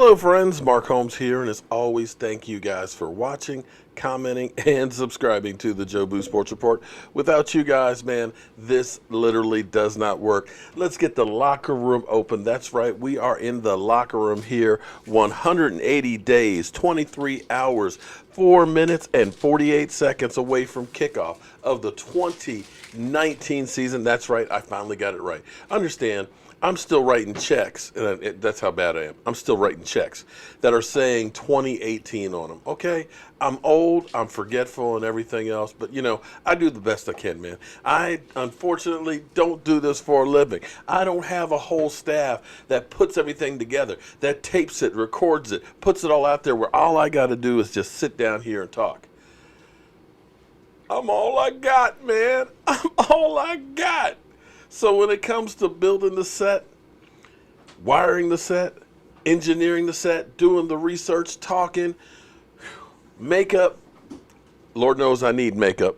Hello friends, Mark Holmes here, and as always, thank you guys for watching, commenting, and subscribing to the Joe Boo Sports Report. Without you guys, man, this literally does not work. Let's get the locker room open. That's right, we are in the locker room here, 180 days, 23 hours, 4 minutes, and 48 seconds away from kickoff of the 2019 season. That's right, I finally got it right. Understand, I'm still writing checks, and that's how bad I am. I'm still writing checks that are saying 2018 on them, okay? I'm old, I'm forgetful, and everything else, but, you know, I do the best I can, man. I, unfortunately, don't do this for a living. I don't have a whole staff that puts everything together, that tapes it, records it, puts it all out there where all I got to do is just sit down here and talk. I'm all I got, man. I'm all I got. So when it comes to building the set, wiring the set, engineering the set, doing the research, talking, makeup, Lord knows I need makeup,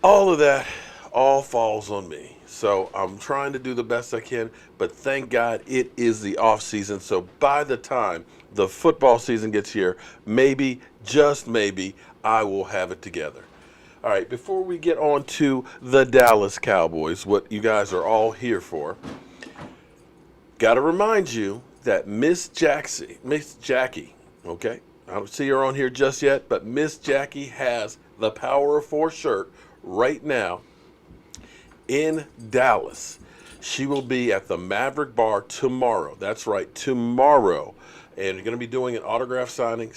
all of that all falls on me. So I'm trying to do the best I can, but thank God it is the off season. So by the time the football season gets here, maybe, just maybe, I will have it together. All right, before we get on to the Dallas Cowboys, what you guys are all here for, got to remind you that Miss Jackie, okay? I don't see her on here just yet, but Miss Jackie has the Power of Four shirt right now in Dallas. She will be at the Maverick Bar tomorrow. That's right, tomorrow. And you're going to be doing an autograph signing,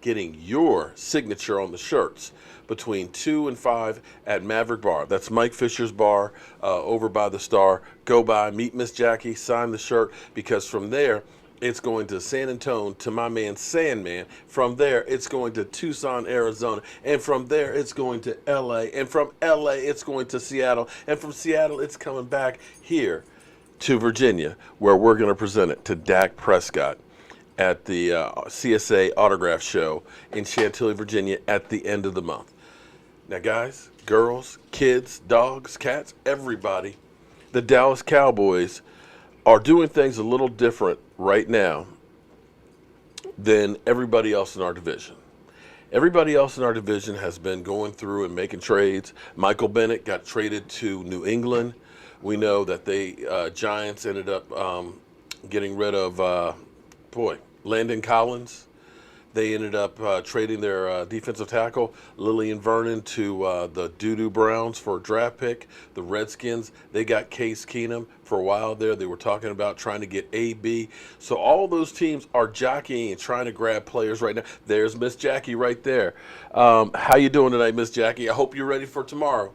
getting your signature on the shirts between 2 and 5 at Maverick Bar. That's Mike Fisher's bar over by the Star. Go by, meet Miss Jackie, sign the shirt, because from there, it's going to San Antonio to my man Sandman. From there, it's going to Tucson, Arizona. And from there, it's going to LA. And from LA, it's going to Seattle. And from Seattle, it's coming back here to Virginia, where we're going to present it to Dak Prescott at the CSA Autograph Show in Chantilly, Virginia at the end of the month. Now, guys, girls, kids, dogs, cats, everybody, the Dallas Cowboys are doing things a little different right now than everybody else in our division. Everybody else in our division has been going through and making trades. Michael Bennett got traded to New England. We know that they Giants ended up getting rid of Landon Collins. They ended up trading their defensive tackle, Lillian Vernon, to the Doo-Doo Browns for a draft pick. The Redskins, they got Case Keenum for a while there. They were talking about trying to get AB. So all those teams are jockeying and trying to grab players right now. There's Miss Jackie right there. How you doing tonight, Miss Jackie? I hope you're ready for tomorrow.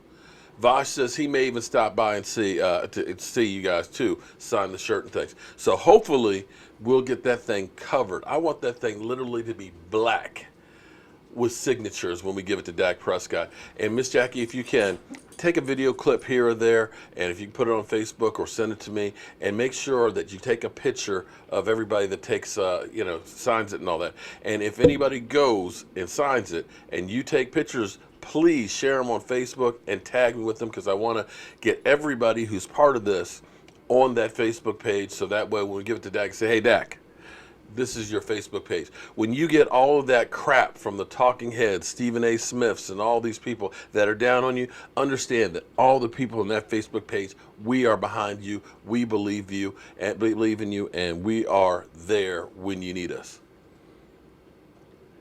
Vosh says he may even stop by and see you guys too, sign the shirt and things. So hopefully we'll get that thing covered. I want that thing literally to be black with signatures when we give it to Dak Prescott. And Miss Jackie, if you can, take a video clip here or there, and if you can put it on Facebook or send it to me, and make sure that you take a picture of everybody that takes, signs it and all that. And if anybody goes and signs it, and you take pictures, please share them on Facebook and tag me with them, because I want to get everybody who's part of this on that Facebook page, so that way when we give it to Dak, say, hey, Dak, this is your Facebook page. When you get all of that crap from the talking heads, Stephen A. Smiths, and all these people that are down on you, understand that all the people on that Facebook page, we are behind you, we believe in you, and we are there when you need us.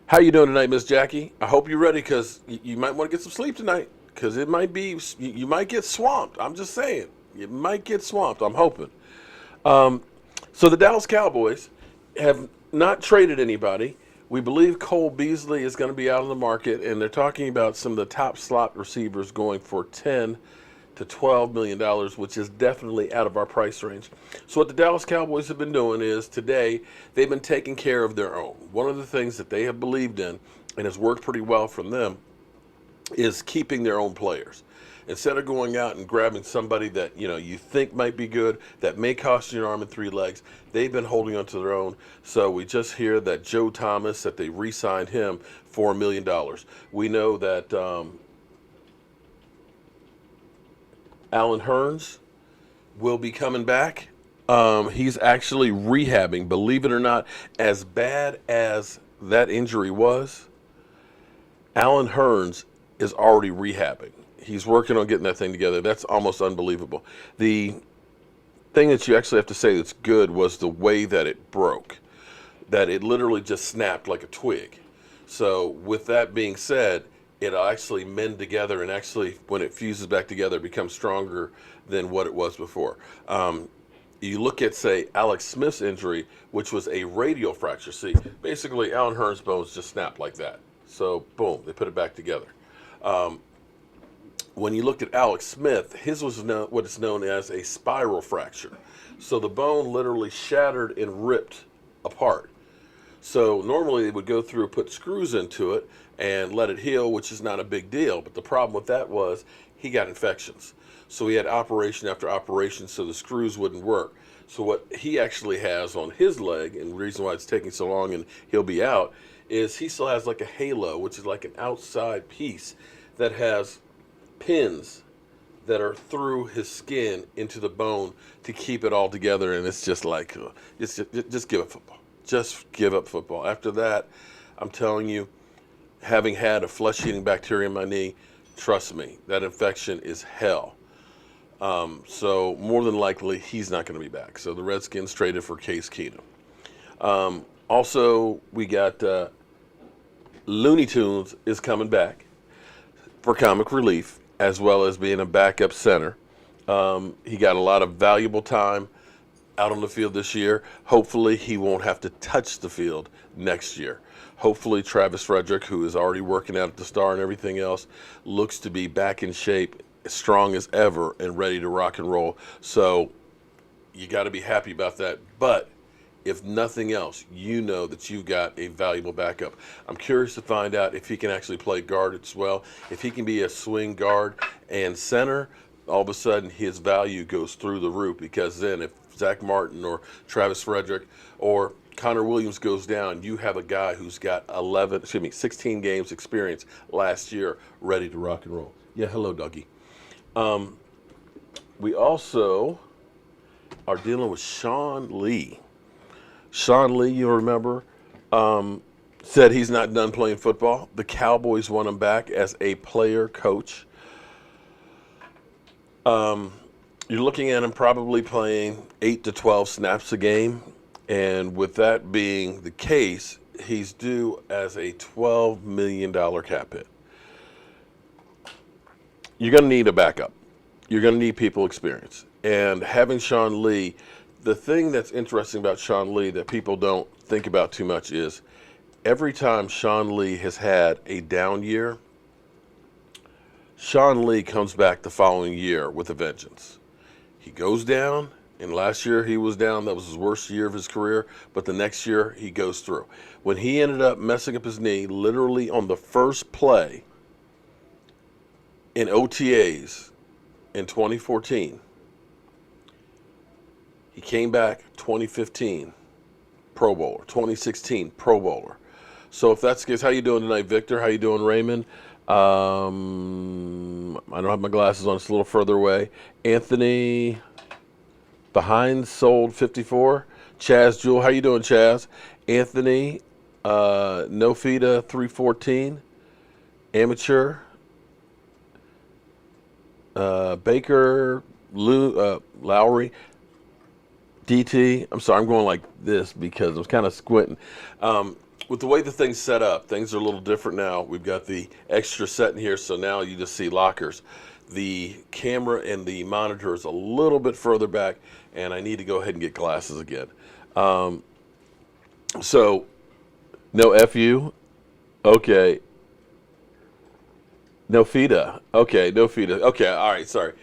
How you doing tonight, Miss Jackie? I hope you're ready, because you might want to get some sleep tonight, because it might be, you might get swamped. I'm just saying. You might get swamped, I'm hoping. So the Dallas Cowboys have not traded anybody. We believe Cole Beasley is going to be out on the market, and they're talking about some of the top slot receivers going for $10 to $12 million, which is definitely out of our price range. So what the Dallas Cowboys have been doing is today they've been taking care of their own. One of the things that they have believed in and has worked pretty well from them is keeping their own players. Instead of going out and grabbing somebody that you think might be good, that may cost you an arm and 3 legs, they've been holding on to their own. So we just hear that Joe Thomas, that they re-signed him for $1 million. We know that Alan Hurns will be coming back He's actually rehabbing. Believe it or not, as bad as that injury was, Alan Hurns is already rehabbing. He's working on getting that thing together. That's almost unbelievable. The thing that you actually have to say that's good was the way that it broke, that it literally just snapped like a twig. So with that being said, it'll actually mend together, and actually when it fuses back together, becomes stronger than what it was before. You look at, say, Alex Smith's injury, which was a radial fracture. See, basically Alan Hurns' bones just snapped like that. So boom, they put it back together. When you looked at Alex Smith, his was what is known as a spiral fracture. So the bone literally shattered and ripped apart. So normally they would go through, put screws into it, and let it heal, which is not a big deal. But the problem with that was he got infections. So he had operation after operation so the screws wouldn't work. So what he actually has on his leg, and the reason why it's taking so long and he'll be out, is he still has like a halo, which is like an outside piece that has pins that are through his skin into the bone to keep it all together. And it's just like, just give up football. Just give up football. After that, I'm telling you, having had a flesh-eating bacteria in my knee, trust me, that infection is hell. So more than likely, he's not going to be back. So the Redskins traded for Case Keenum. Also, we got Looney Tunes is coming back for comic relief, as well as being a backup center. He got a lot of valuable time out on the field this year. Hopefully he won't have to touch the field next year. Hopefully Travis Frederick, who is already working out at the Star and everything else, looks to be back in shape, as strong as ever, and ready to rock and roll. So you got to be happy about that. But if nothing else, you know that you've got a valuable backup. I'm curious to find out if he can actually play guard as well. If he can be a swing guard and center, all of a sudden his value goes through the roof, because then if Zach Martin or Travis Frederick or Connor Williams goes down, you have a guy who's got 16 games experience last year, ready to rock and roll. Yeah, hello, Dougie. We also are dealing with Shawn Lee. Shawn Lee, you remember, said he's not done playing football. The Cowboys want him back as a player coach. You're looking at him probably playing 8 to 12 snaps a game. And with that being the case, he's due as a $12 million cap hit. You're going to need a backup. You're going to need people experience. And having Shawn Lee, the thing that's interesting about Shawn Lee that people don't think about too much is every time Shawn Lee has had a down year, Shawn Lee comes back the following year with a vengeance. He goes down, and last year he was down. That was his worst year of his career, but the next year he goes through. When he ended up messing up his knee literally on the first play in OTAs in 2014, he came back 2015 Pro Bowler, 2016 Pro Bowler. So if that's the case, how you doing tonight, Victor? How you doing, Raymond? I don't have my glasses on. It's a little further away. Anthony behind sold 54. Chaz Jewel, how you doing, Chaz? Anthony, No Fida 314. Amateur. Baker, Lowry. DT, I'm sorry, I'm going like this because I was kind of squinting. With the way the thing's set up, things are a little different now. We've got the extra set in here, so now you just see lockers. The camera and the monitor is a little bit further back, and I need to go ahead and get glasses again. So, no FU? Okay. No FIDA. Okay, no FIDA. Okay, all right, sorry.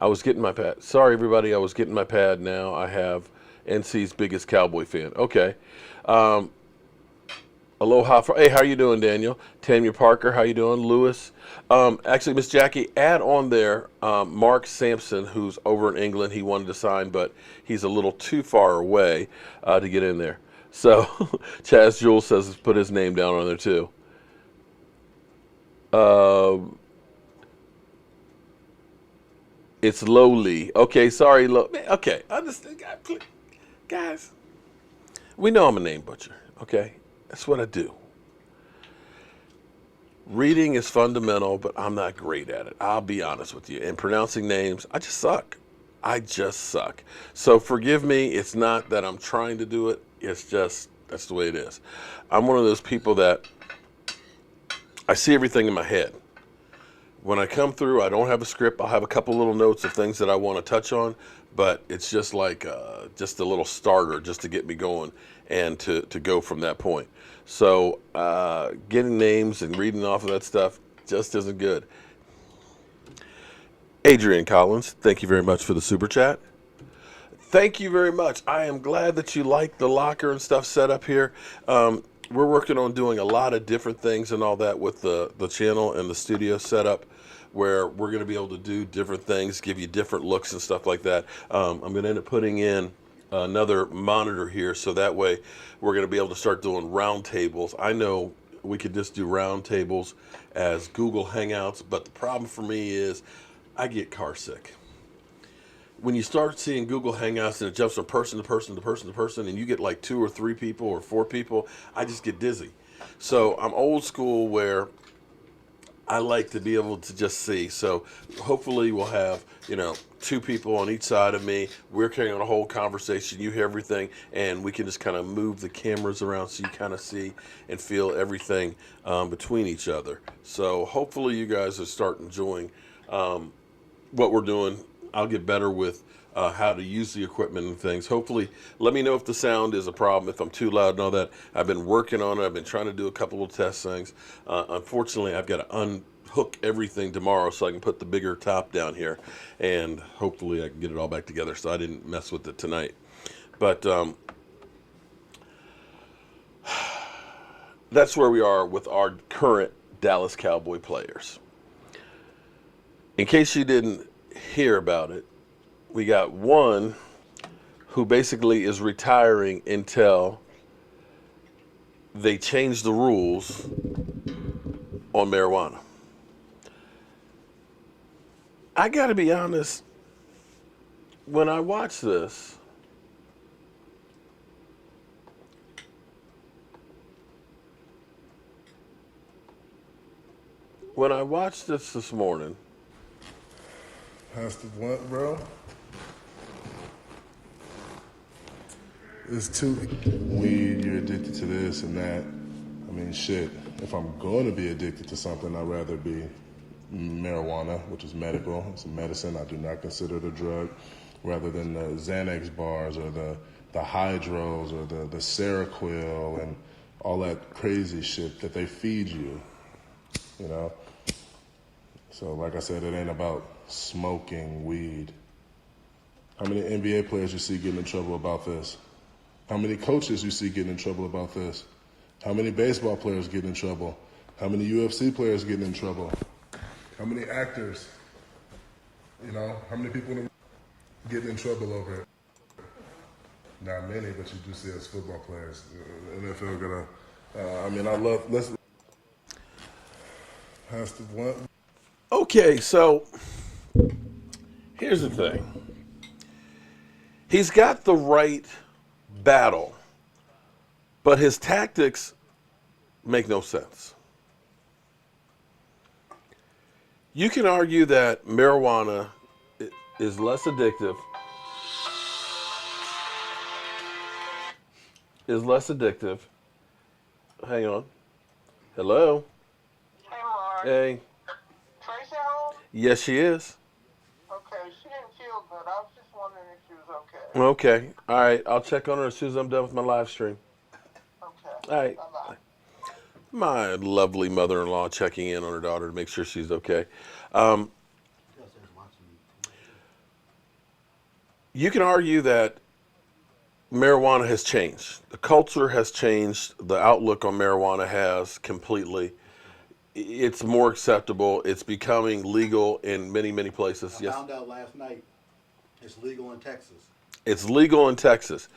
I was getting my pad. Sorry, everybody. I was getting my pad now. I have NC's biggest Cowboy fan. Okay. Aloha. Hey, how you doing, Daniel? Tanya Parker, how you doing? Lewis. Actually, Miss Jackie, add on there Mark Sampson, who's over in England. He wanted to sign, but he's a little too far away to get in there. So Chaz Jules says put his name down on there, too. It's lowly. Okay, sorry, okay, understand, guys. We know I'm a name butcher. Okay, that's what I do. Reading is fundamental, but I'm not great at it. I'll be honest with you. And pronouncing names, I just suck. I just suck. So forgive me. It's not that I'm trying to do it. It's just, that's the way it is. I'm one of those people that I see everything in my head. When I come through, I don't have a script. I'll have a couple little notes of things that I want to touch on, but it's just like just a little starter just to get me going and to go from that point. So getting names and reading off of that stuff just isn't good. Adrian Collins, thank you very much for the super chat. Thank you very much. I am glad that you like the locker and stuff set up here. We're working on doing a lot of different things and all that with the channel and the studio setup, where we're going to be able to do different things, give you different looks and stuff like that. I'm going to end up putting in another monitor here, so that way we're going to be able to start doing round tables. I know we could just do round tables as Google Hangouts, but the problem for me is I get car sick. When you start seeing Google Hangouts and it jumps from person to person to person to person, and you get like 2 or 3 people or 4 people, I just get dizzy. So I'm old school where I like to be able to just see. So hopefully we'll have, 2 people on each side of me. We're carrying on a whole conversation. You hear everything, and we can just kind of move the cameras around so you kind of see and feel everything between each other. So hopefully you guys will start enjoying what we're doing. I'll get better with how to use the equipment and things. Hopefully, let me know if the sound is a problem, if I'm too loud and all that. I've been working on it. I've been trying to do a couple of test things. Unfortunately, I've got to unhook everything tomorrow so I can put the bigger top down here, and hopefully I can get it all back together, so I didn't mess with it tonight. But that's where we are with our current Dallas Cowboy players. In case you didn't hear about it, we got one who basically is retiring until they change the rules on marijuana. I gotta be honest, when I watch this, this morning. That's the blunt, bro. It's too weed, you're addicted to this and that. I mean, shit, if I'm going to be addicted to something, I'd rather be marijuana, which is medical. It's a medicine. I do not consider it a drug, rather than the Xanax bars or the Hydros or the Seroquel and all that crazy shit that they feed you, So like I said, it ain't about smoking weed. How many NBA players you see getting in trouble about this? How many coaches you see getting in trouble about this? How many baseball players getting in trouble? How many UFC players getting in trouble? How many actors? How many people getting in trouble over it? Not many, but you do see as football players. NFL Has the blunt. Okay, so here's the thing. He's got the right battle, but his tactics make no sense. You can argue that marijuana is less addictive. Hang on. Hello? Hey, Mark. Hey. Tracy home? Yes, she is. Okay, she didn't feel good. I was just wondering if she was okay. Okay. All right. I'll check on her as soon as I'm done with my live stream. Okay. All right. Bye-bye. My lovely mother-in-law checking in on her daughter to make sure she's okay. You can argue that marijuana has changed. The culture has changed. The outlook on marijuana has completely. It's more acceptable. It's becoming legal in many, many places. I found out last night it's legal in Texas. It's legal in Texas.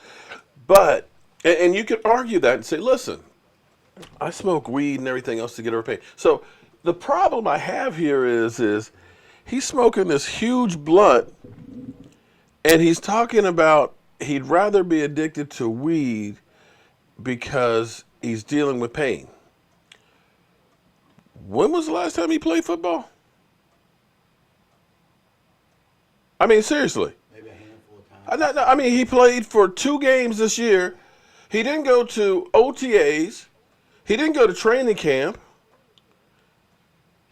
But, and you could argue that and say, listen, I smoke weed and everything else to get over pain. So the problem I have here is He's smoking this huge blunt, and he's talking about he'd rather be addicted to weed because he's dealing with pain. When was the last time he played football? I mean, seriously. Maybe a handful of times. I mean, he played for 2 games this year. He didn't go to OTAs. He didn't go to training camp.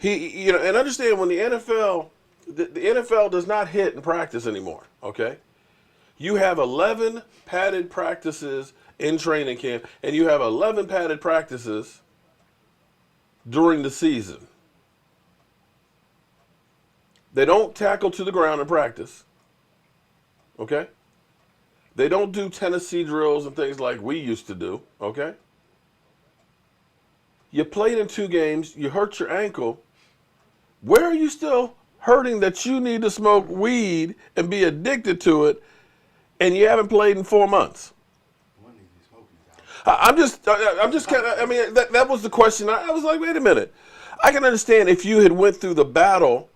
And understand when the NFL does not hit in practice anymore, okay? You have 11 padded practices in training camp, and you have 11 padded practices during the season. They don't tackle to the ground in practice, okay? They don't do Tennessee drills and things like we used to do, okay? You played in 2 games, you hurt your ankle. Where are you still hurting that you need to smoke weed and be addicted to it, and you haven't played in 4 months? I'm just kind of, I mean, that was the question. I was like, wait a minute. I can understand if you had went through the battle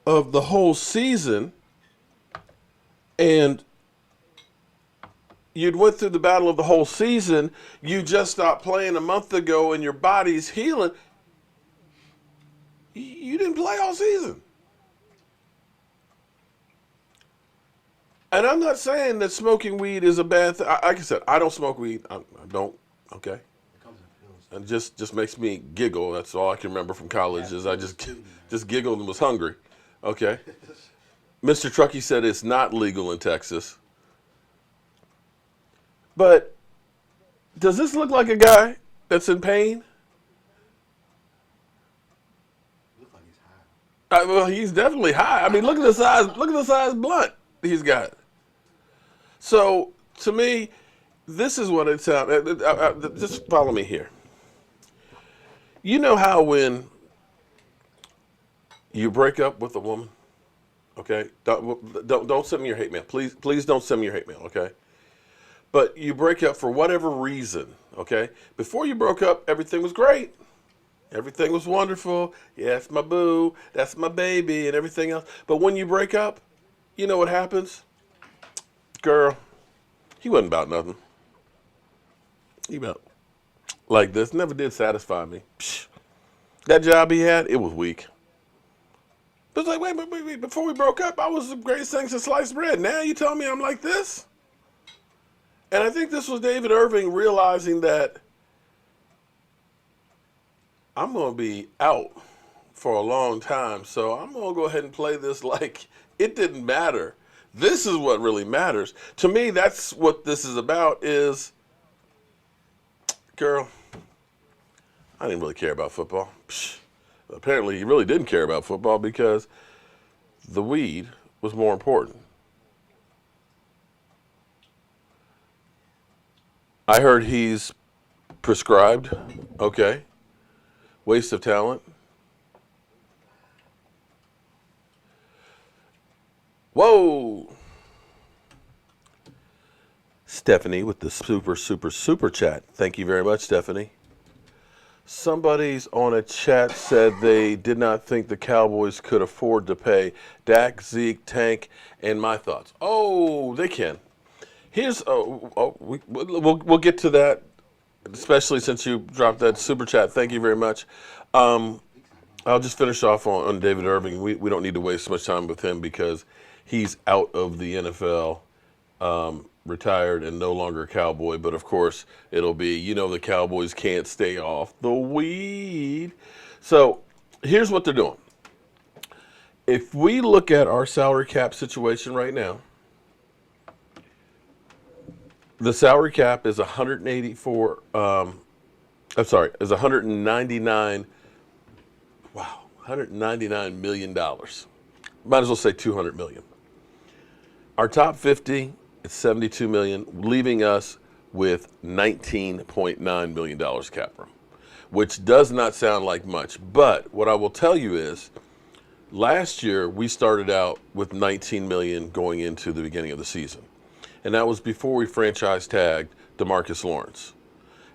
of the whole season and you just stopped playing a month ago and your body's healing. You didn't play all season. And I'm not saying that smoking weed is a bad thing. Like I said, I don't smoke weed. I don't, okay? And just makes me giggle. That's all I can remember from college is I just giggled and was hungry. Okay? Mr. Truckee said it's not legal in Texas. But does this look like a guy that's in pain? Looks like he's high. Well, he's definitely high. I mean, look at the size blunt he's got. So, to me, this is what it sounds. Just follow me here. You know how when you break up with a woman, okay? Don't send me your hate mail. Please don't send me your hate mail, okay? But you break up for whatever reason, okay? Before you broke up, everything was great. Everything was wonderful. Yeah, that's my boo. That's my baby and everything else. But when you break up, you know what happens? Girl, he wasn't about nothing. He about like this. Never did satisfy me. Psh. That job he had, it was weak. It was like, wait. Before we broke up, I was the greatest thing since sliced bread. Now you tell me I'm like this? And I think this was David Irving realizing that I'm going to be out for a long time, so I'm going to go ahead and play this like it didn't matter. This is what really matters. To me, that's what this is about is, girl, I didn't really care about football. Psh. Apparently, he really didn't care about football because the weed was more important. I heard he's prescribed. Okay. Waste of talent. Whoa. Stephanie with the super chat. Thank you very much, Stephanie. Somebody's on a chat said they did not think the Cowboys could afford to pay Dak, Zeke, Tank, and my thoughts. Oh, they can. Here's we'll get to that, especially since you dropped that super chat. Thank you very much. I'll just finish off on David Irving. We don't need to waste so much time with him because he's out of the NFL, retired and no longer a Cowboy. But, of course, it'll be, the Cowboys can't stay off the weed. So here's what they're doing. If we look at our salary cap situation right now, the salary cap is 199. Wow, $199 million. Might as well say $200 million. Our top 50 is $72 million, leaving us with $19.9 million cap room, which does not sound like much. But what I will tell you is, last year we started out with $19 million going into the beginning of the season. And that was before we franchise tagged DeMarcus Lawrence.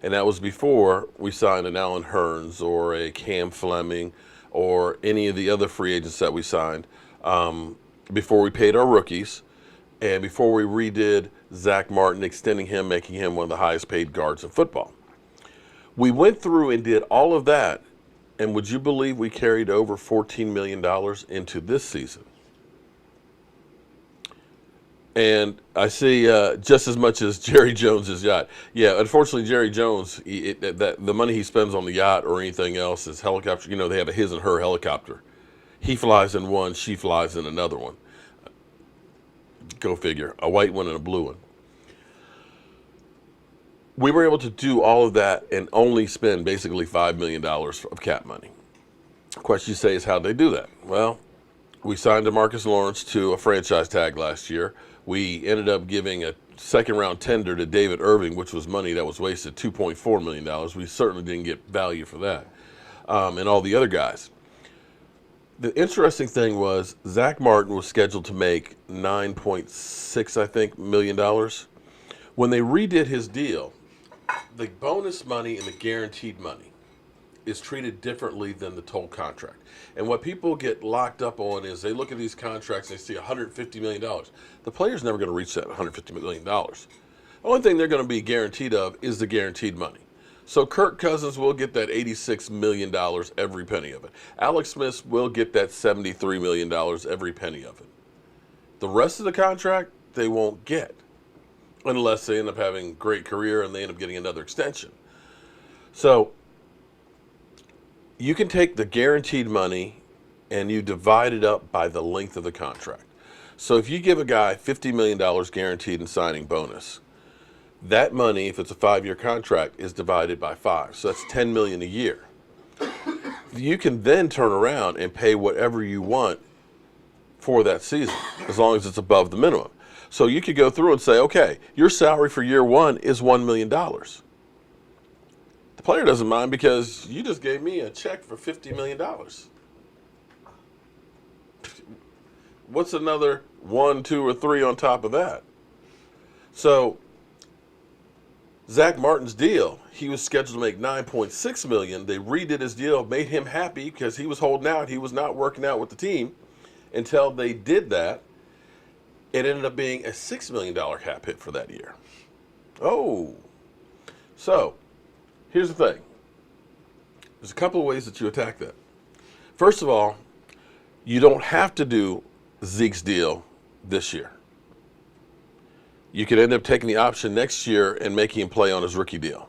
And that was before we signed an Allen Hurns or a Cam Fleming or any of the other free agents that we signed, before we paid our rookies, and before we redid Zach Martin, extending him, making him one of the highest paid guards in football. We went through and did all of that, and would you believe we carried over $14 million into this season? And I see just as much as Jerry Jones's yacht. Yeah, unfortunately, Jerry Jones, the money he spends on the yacht or anything else is helicopter. You know, they have a his and her helicopter. He flies in one, she flies in another one. Go figure, a white one and a blue one. We were able to do all of that and only spend basically $5 million of cap money. The question you say is, how'd they do that? Well, we signed DeMarcus Lawrence to a franchise tag last year. We ended up giving a second-round tender to David Irving, which was money that was wasted, $2.4 million. We certainly didn't get value for that. And all the other guys. The interesting thing was Zach Martin was scheduled to make $9.6, I think, million. When they redid his deal, the bonus money and the guaranteed money is treated differently than the total contract. And what people get locked up on is they look at these contracts and they see $150 million. The player's never going to reach that $150 million. The only thing they're going to be guaranteed of is the guaranteed money. So Kirk Cousins will get that $86 million, every penny of it. Alex Smith will get that $73 million, every penny of it. The rest of the contract, they won't get, unless they end up having a great career and they end up getting another extension. So you can take the guaranteed money and you divide it up by the length of the contract. So if you give a guy $50 million guaranteed in signing bonus, that money, if it's a 5-year contract, is divided by 5. So that's $10 million a year. You can then turn around and pay whatever you want for that season, as long as it's above the minimum. So you could go through and say, okay, your salary for year 1 is $1 million. The player doesn't mind because you just gave me a check for $50 million. What's another 1, 2, or 3 on top of that? So Zach Martin's deal, he was scheduled to make $9.6 million. They redid his deal, made him happy because he was holding out. He was not working out with the team until they did that. It ended up being a $6 million cap hit for that year. Oh. So, here's the thing. There's a couple of ways that you attack that. First of all, you don't have to do Zeke's deal this year. You could end up taking the option next year and making him play on his rookie deal.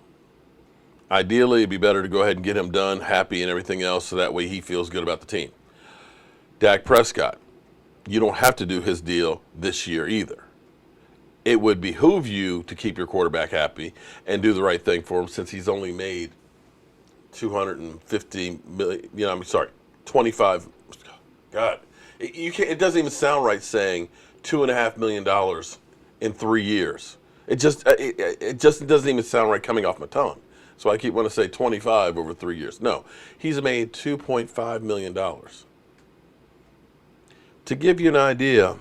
Ideally, it'd be better to go ahead and get him done, happy and everything else, so that way he feels good about the team. Dak Prescott, you don't have to do his deal this year either. It would behoove you to keep your quarterback happy and do the right thing for him, since he's only made $250 million, 25. God, it doesn't even sound right saying $2.5 million in 3 years. It just doesn't even sound right coming off my tongue. So I keep wanting to say 25 over 3 years. No, he's made $2.5 million. To give you an idea,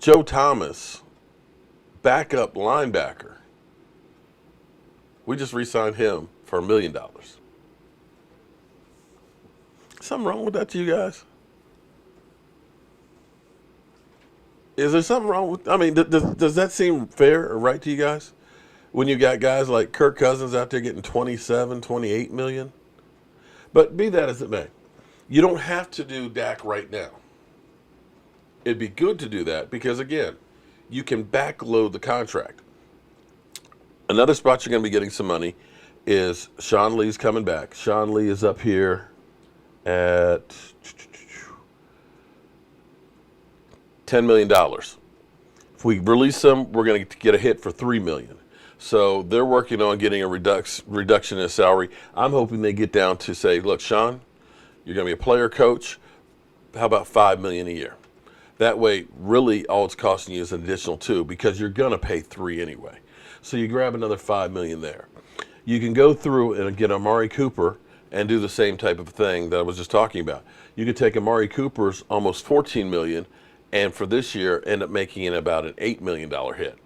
Joe Thomas, backup linebacker, we just re-signed him for $1 million. Something wrong with that to you guys? Is there something wrong with, I mean, does that seem fair or right to you guys? When you got guys like Kirk Cousins out there getting 27, 28 million? But be that as it may, you don't have to do Dak right now. It'd be good to do that because, again, you can backload the contract. Another spot you're going to be getting some money is Shawn Lee's coming back. Shawn Lee is up here at $10 million. If we release them, we're going to get a hit for $3 million. So they're working on getting a reduction in salary. I'm hoping they get down to say, look, Shawn, you're going to be a player coach. How about $5 million a year? That way, really, all it's costing you is an additional $2 million, because you're going to pay $3 million anyway. So you grab another $5 million there. You can go through and get Amari Cooper and do the same type of thing that I was just talking about. You could take Amari Cooper's almost $14 million, and for this year, end up making it about an $8 million hit.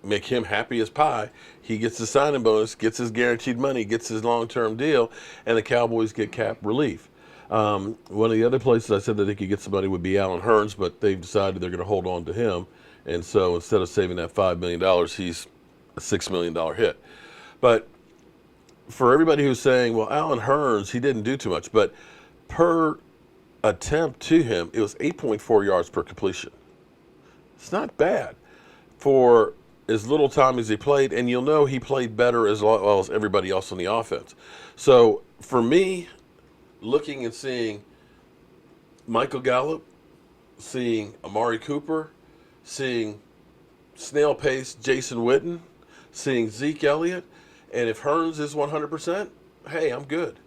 make him happy as pie. He gets his signing bonus, gets his guaranteed money, gets his long-term deal, and the Cowboys get cap relief. One of the other places I said that they could get somebody would be Alan Hurns, but they've decided they're going to hold on to him. And so instead of saving that $5 million, he's a $6 million hit. But for everybody who's saying, well, Alan Hurns, he didn't do too much, but per attempt to him, it was 8.4 yards per completion. It's not bad for as little time as he played, and you'll know he played better as well as everybody else on the offense. So for me, looking and seeing Michael Gallup, seeing Amari Cooper, seeing snail pace Jason Witten, seeing Zeke Elliott, and if Hurns is 100%, hey, I'm good.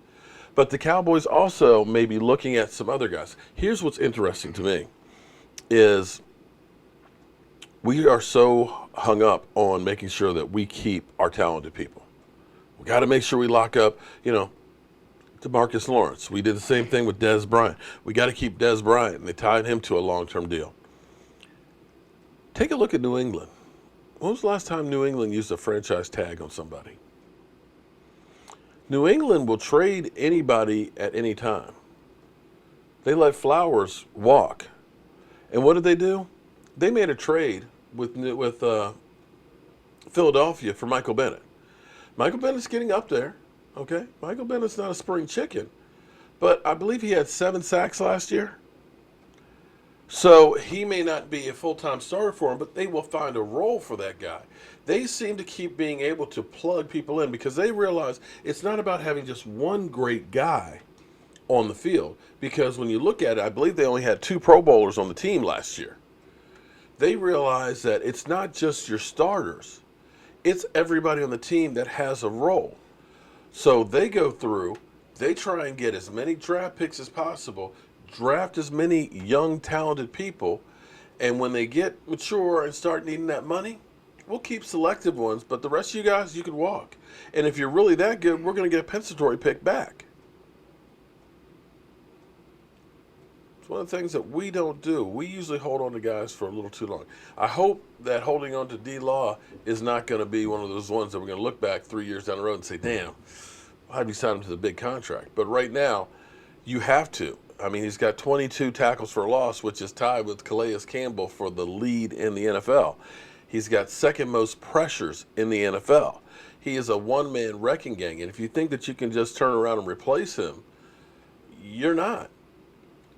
But the Cowboys also may be looking at some other guys. Here's what's interesting to me is we are so hung up on making sure that we keep our talented people. We got to make sure we lock up, DeMarcus Lawrence. We did the same thing with Dez Bryant. We got to keep Dez Bryant, and they tied him to a long-term deal. Take a look at New England. When was the last time New England used a franchise tag on somebody? New England will trade anybody at any time. They let Flowers walk. And what did they do? They made a trade with Philadelphia for Michael Bennett. Michael Bennett's getting up there, okay? Michael Bennett's not a spring chicken, but I believe he had 7 sacks last year. So he may not be a full-time starter for him, but they will find a role for that guy. They seem to keep being able to plug people in because they realize it's not about having just one great guy on the field. Because when you look at it, I believe they only had 2 Pro Bowlers on the team last year. They realize that it's not just your starters. It's everybody on the team that has a role. So they go through, they try and get as many draft picks as possible, draft as many young, talented people, and when they get mature and start needing that money, we'll keep selective ones, but the rest of you guys, you can walk. And if you're really that good, we're going to get a compensatory pick back. It's one of the things that we don't do. We usually hold on to guys for a little too long. I hope that holding on to D-Law is not going to be one of those ones that we're going to look back 3 years down the road and say, damn, why'd we sign him to the big contract? But right now, you have to. I mean, he's got 22 tackles for a loss, which is tied with Calais Campbell for the lead in the NFL. He's got second most pressures in the NFL. He is a one-man wrecking gang, and if you think that you can just turn around and replace him, you're not.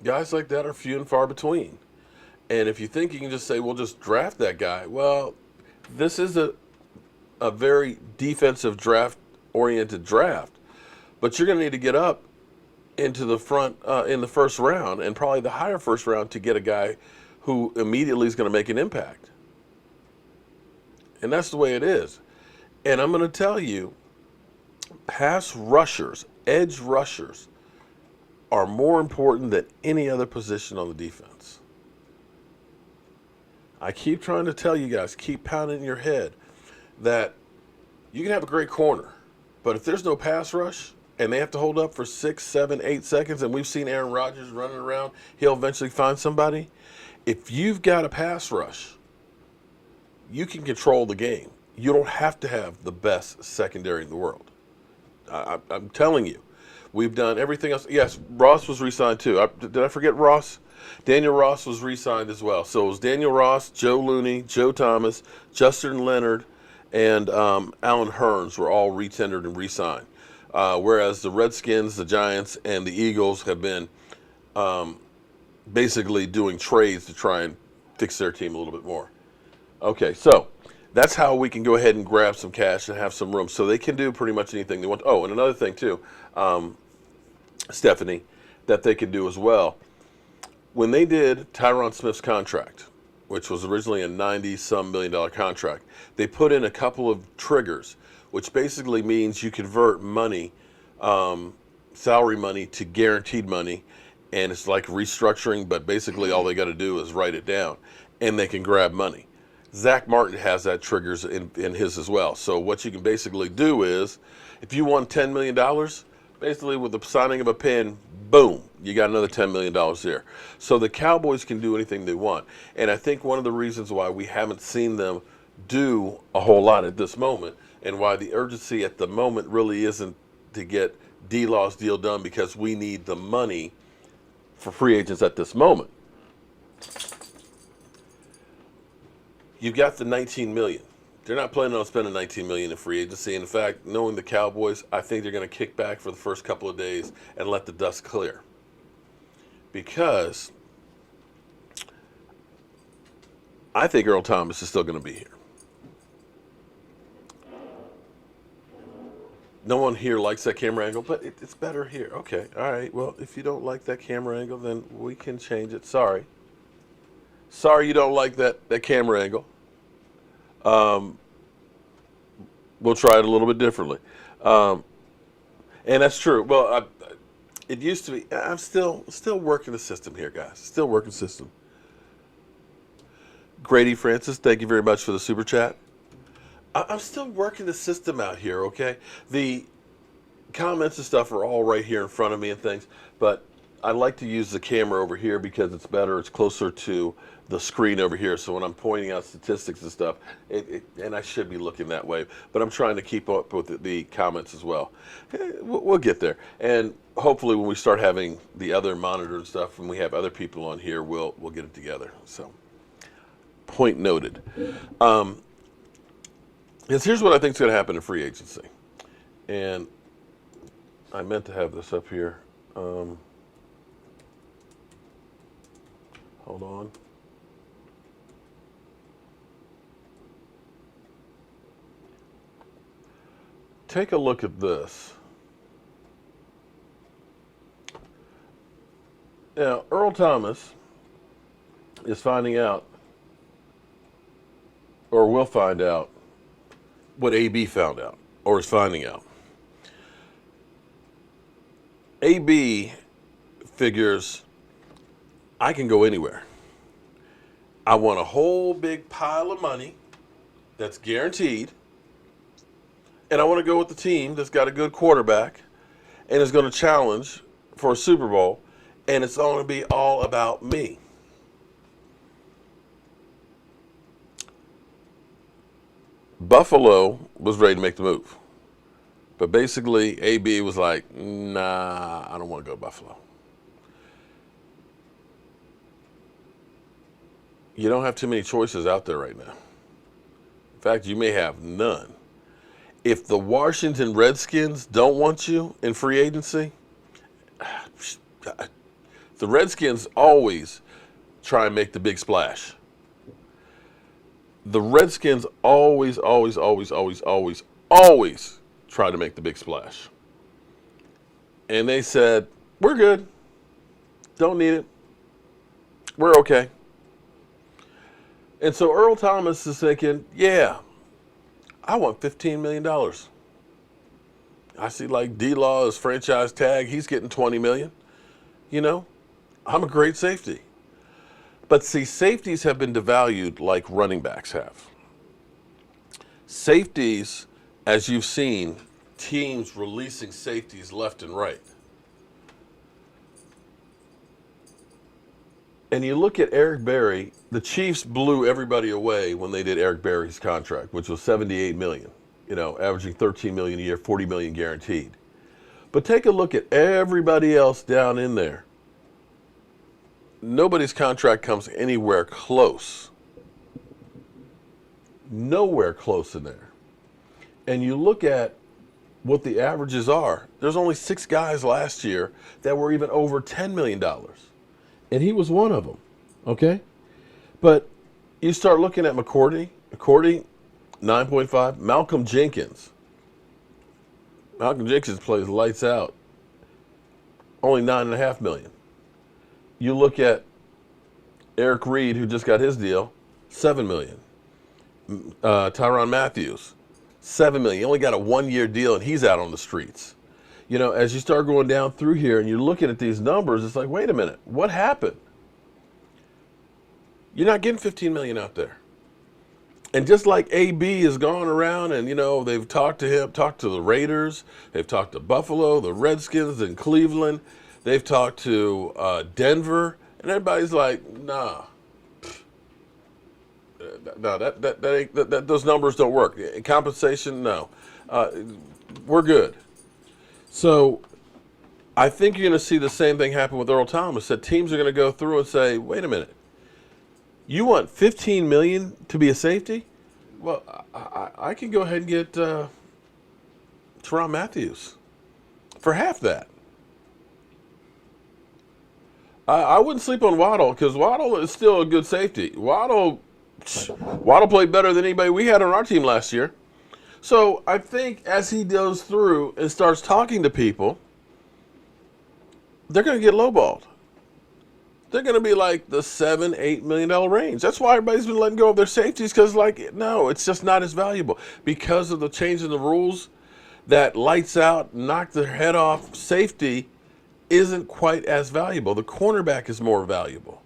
Guys like that are few and far between. And if you think you can just say, well, just draft that guy, well, this is a very defensive draft-oriented draft, but you're going to need to get up into the front in the first round, and probably the higher first round, to get a guy who immediately is going to make an impact. And that's the way it is. And I'm going to tell you, pass rushers, edge rushers, are more important than any other position on the defense. I keep trying to tell you guys, keep pounding in your head that you can have a great corner, but if there's no pass rush, and they have to hold up for 6, 7, 8 seconds, and we've seen Aaron Rodgers running around, he'll eventually find somebody. If you've got a pass rush, you can control the game. You don't have to have the best secondary in the world. I'm telling you. We've done everything else. Yes, Ross was re-signed too. Did I forget Ross? Daniel Ross was re-signed as well. So it was Daniel Ross, Joe Looney, Joe Thomas, Justin Leonard, and Alan Hurns were all re-tendered and re-signed. Whereas the Redskins, the Giants, and the Eagles have been basically doing trades to try and fix their team a little bit more. Okay, so that's how we can go ahead and grab some cash and have some room. So they can do pretty much anything they want. Oh, and another thing too, Stephanie, that they can do as well. When they did Tyron Smith's contract, which was originally a $90-some million contract, they put in a couple of triggers, which basically means you convert money, salary money, to guaranteed money, and it's like restructuring, but basically all they got to do is write it down, and they can grab money. Zach Martin has that triggers in his as well. So what you can basically do is, if you won $10 million, basically with the signing of a pen, boom, you got another $10 million there. So the Cowboys can do anything they want. And I think one of the reasons why we haven't seen them do a whole lot at this moment, and why the urgency at the moment really isn't to get D-Law's deal done, because we need the money for free agents at this moment. You've got the $19 million. They're not planning on spending $19 million in free agency. In fact, knowing the Cowboys, I think they're going to kick back for the first couple of days and let the dust clear. Because I think Earl Thomas is still going to be here. No one here likes that camera angle, but it's better here. Okay, all right. Well, if you don't like that camera angle, then we can change it. Sorry you don't like that camera angle. We'll try it a little bit differently. And that's true. Well, it used to be. I'm still working the system here, guys. Still working the system. Grady Francis, thank you very much for the super chat. I'm still working the system out here, okay? The comments and stuff are all right here in front of me and things, but I like to use the camera over here because it's better. It's closer to the screen over here, so when I'm pointing out statistics and stuff, and I should be looking that way, but I'm trying to keep up with the comments as well. We'll get there, and hopefully when we start having the other monitor and stuff, and we have other people on here, we'll get it together. So, point noted. Because here's what I think is going to happen in free agency. And I meant to have this up here. Hold on. Take a look at this. Now, Earl Thomas is finding out, or will find out, what AB found out, or is finding out. AB figures, I can go anywhere. I want a whole big pile of money that's guaranteed, and I want to go with the team that's got a good quarterback and is going to challenge for a Super Bowl, and it's going to be all about me. Buffalo was ready to make the move. But basically, AB was like, nah, I don't want to go to Buffalo. You don't have too many choices out there right now. In fact, you may have none. If the Washington Redskins don't want you in free agency, the Redskins always try and make the big splash. The Redskins always try to make the big splash. And they said, we're good. Don't need it. We're okay. And so Earl Thomas is thinking, yeah, I want $15 million. I see like D-Law is franchise tag. He's getting $20 million. You know, I'm a great safety. But see, safeties have been devalued like running backs have. Safeties, as you've seen, teams releasing safeties left and right. And you look at Eric Berry, the Chiefs blew everybody away when they did Eric Berry's contract, which was $78 million, you know, averaging $13 million a year, $40 million guaranteed. But take a look at everybody else down in there. Nobody's contract comes anywhere close. Nowhere close in there. And you look at what the averages are. There's only 6 guys last year that were even over $10 million. And he was one of them, okay? But you start looking at McCourty, 9.5. Malcolm Jenkins plays lights out. Only $9.5 million. You look at Eric Reed, who just got his deal, $7 million. Tyrann Mathieu, $7 million. He only got a 1-year deal, and he's out on the streets. You know, as you start going down through here and you're looking at these numbers, it's like, wait a minute, what happened? You're not getting $15 million out there. And just like AB has gone around and, you know, they've talked to him, talked to the Raiders, they've talked to Buffalo, the Redskins, and Cleveland. They've talked to Denver, and everybody's like, nah. No, those numbers don't work. Compensation, no. We're good. So I think you're going to see the same thing happen with Earl Thomas. That teams are going to go through and say, "Wait a minute, you want $15 million to be a safety? Well, I can go ahead and get Teron Matthews for half that." I wouldn't sleep on Waddle because Waddle is still a good safety. Waddle played better than anybody we had on our team last year. So I think as he goes through and starts talking to people, they're going to get lowballed. They're going to be like the $7-8 million range. That's why everybody's been letting go of their safeties because, no, it's just not as valuable because of the change in the rules. That lights out, knock their head off safety isn't quite as valuable. The cornerback is more valuable.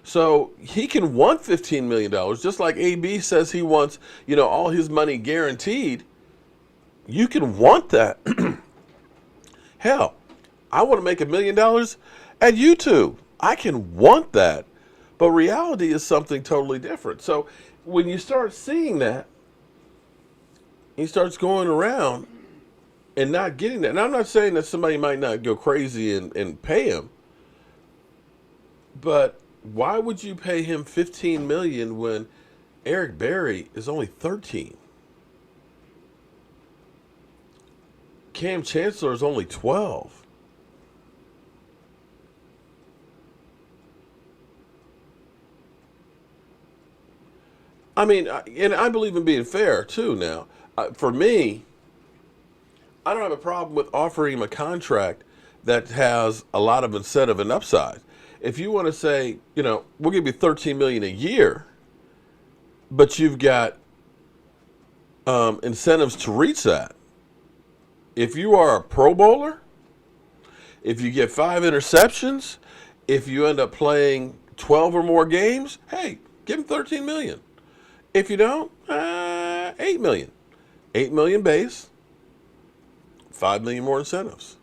So he can want $15 million, just like AB says he wants, all his money guaranteed. You can want that. Hell, I want to make $1 million at YouTube. I can want that. But reality is something totally different. So when you start seeing that, he starts going around and not getting that. And I'm not saying that somebody might not go crazy and pay him. But why would you pay him $15 million when Eric Berry is only 13? Cam Chancellor is only 12. I mean, and I believe in being fair too now. For me, I don't have a problem with offering him a contract that has a lot of incentive and upside. If you want to say, we'll give you $13 million a year, but you've got incentives to reach that. If you are a Pro Bowler, if you get 5 interceptions, if you end up playing 12 or more games, hey, give him $13 million. If you don't, $8 million. $8 million base, $5 million more incentives.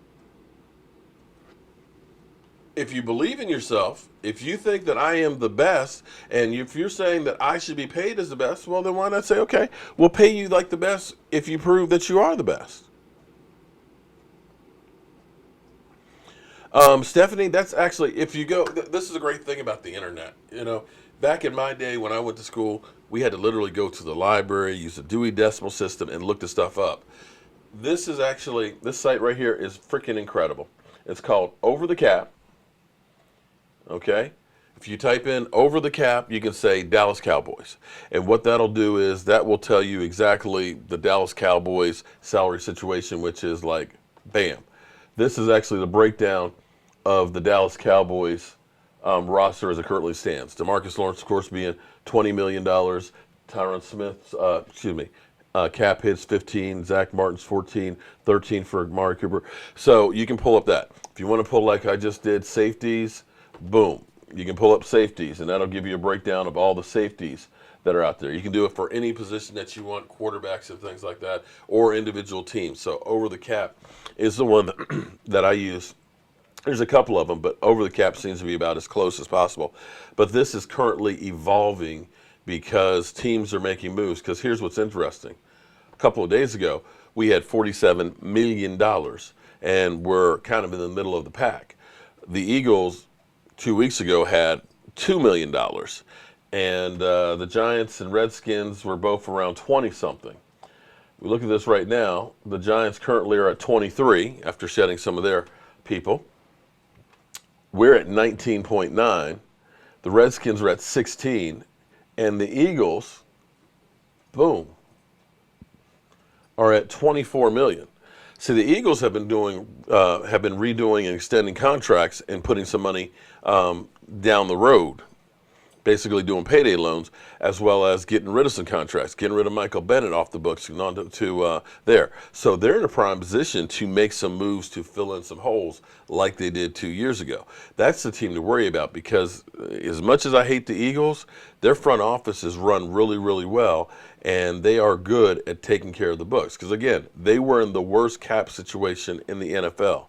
If you believe in yourself, if you think that I am the best, and if you're saying that I should be paid as the best, well, then why not say, okay, we'll pay you like the best if you prove that you are the best. Stephanie, that's actually, if you go, this is a great thing about the internet. Back in my day when I went to school, we had to literally go to the library, use the Dewey Decimal System, and look the stuff up. This site right here is freaking incredible. It's called Over the Cap. Okay? If you type in Over the Cap, you can say Dallas Cowboys. And what that'll do is that will tell you exactly the Dallas Cowboys salary situation, which is like, bam. This is actually the breakdown of the Dallas Cowboys roster as it currently stands. DeMarcus Lawrence, of course, being $20 million. Tyron Smith's, cap hits 15. Zach Martin's 14. 13 for Amari Cooper. So you can pull up that. If you want to pull like I just did safeties, boom. You can pull up safeties, and that'll give you a breakdown of all the safeties that are out there. You can do it for any position that you want, quarterbacks and things like that, or individual teams. So Over the Cap is the one that I use. There's a couple of them, but Over the Cap seems to be about as close as possible. But this is currently evolving because teams are making moves. Because here's what's interesting. A couple of days ago, we had $47 million, and we're kind of in the middle of the pack. The Eagles 2 weeks ago had $2 million, and the Giants and Redskins were both around 20-something. We look at this right now. The Giants currently are at 23 after shedding some of their people. We're at 19.9. The Redskins are at 16, and the Eagles, boom, are at 24 million. See, the Eagles have been redoing and extending contracts and putting some money down the road, basically doing payday loans, as well as getting rid of some contracts, getting rid of Michael Bennett off the books and on to there. So they're in a prime position to make some moves to fill in some holes like they did 2 years ago. That's the team to worry about because as much as I hate the Eagles, their front office is run really, really well, and they are good at taking care of the books. Because, again, they were in the worst cap situation in the NFL.